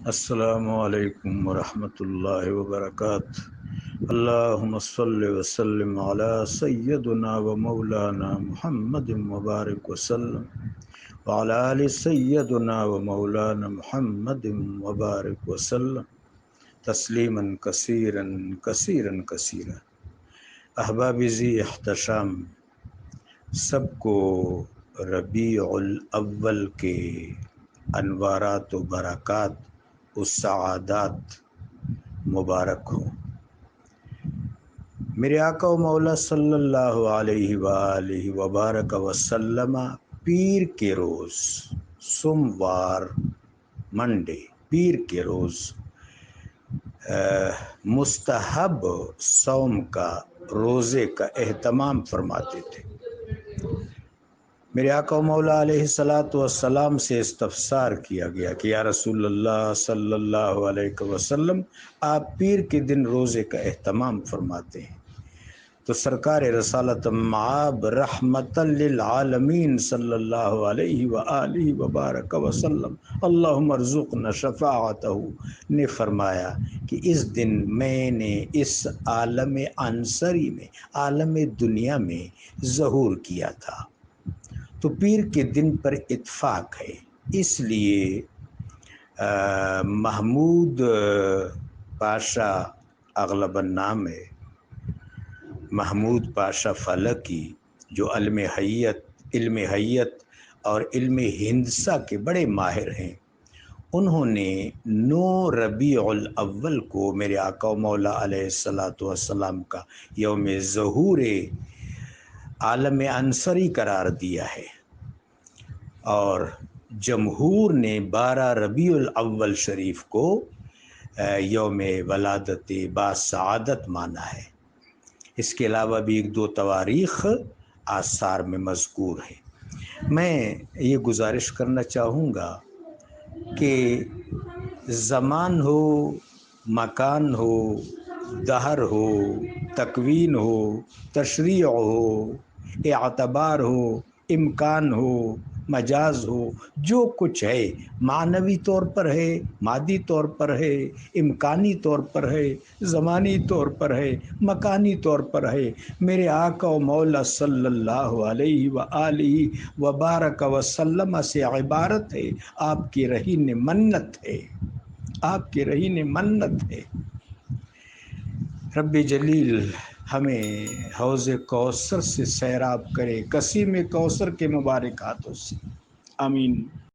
السلام علیکم ورحمۃ اللہ وبرکاتہ۔ اللہم صلی وسلم علی سیدنا و مولانا محمد مبارک وسلم وعلی آل سیدنا و مولانا محمد مبارک وسلم تسلیما کثیرا کثیرا کثیرا۔ احباب ذی احتشام، سب کو ربیع الاول کے انوارات و برکات و سعادات مبارک ہو۔ میرے آقا و مولا صلی اللہ علیہ وآلہ وبارک وسلم پیر کے روز، سوموار منڈے پیر کے روز مستحب صوم کا، روزے کا اہتمام فرماتے تھے۔ میرے آقا و مولا علیہ السلام سے استفسار کیا گیا کہ یا رسول اللہ صلی اللہ علیہ وسلم، آپ پیر کے دن روزے کا اہتمام فرماتے ہیں، تو سرکار رسالت معاب رحمت للعالمین صلی اللہ علیہ وآلہ وبارک وسلم اللہم ارزقنا شفاعتہ نے فرمایا کہ اس دن میں نے اس عالم عنصری میں، عالم دنیا میں ظہور کیا تھا۔ تو پیر کے دن پر اتفاق ہے، اس لیے محمود پاشا اغلب نام ہے، محمود پاشا فلکی، جو علم حیت اور علم ہندسہ کے بڑے ماہر ہیں، انہوں نے 9 ربیع الاول کو میرے آقا و مولا علیہ السلام کا یوم ظہور عالم عنصری قرار دیا ہے، اور جمہور نے 12 ربیع الاول شریف کو یوم ولادت باسعادت مانا ہے۔ اس کے علاوہ بھی 1-2 تواریخ آثار میں مذکور ہیں۔ میں یہ گزارش کرنا چاہوں گا کہ زمان ہو، مکان ہو، دہر ہو، تکوین ہو، تشریع ہو، اعتبار ہو، امکان ہو، مجاز ہو، جو کچھ ہے معنوی طور پر ہے، مادی طور پر ہے، امکانی طور پر ہے، زمانی طور پر ہے، مکانی طور پر ہے، میرے آقا و مولا صلی اللہ علیہ وآلہ وبارک وسلم سے عبارت ہے، آپ کی رہین منت ہے، آپ کی رہین منت ہے۔ رب جلیل ہمیں حوض کوثر سے سیراب کرے، قسیم کوثر کے مبارک ہاتھوں سے، آمین۔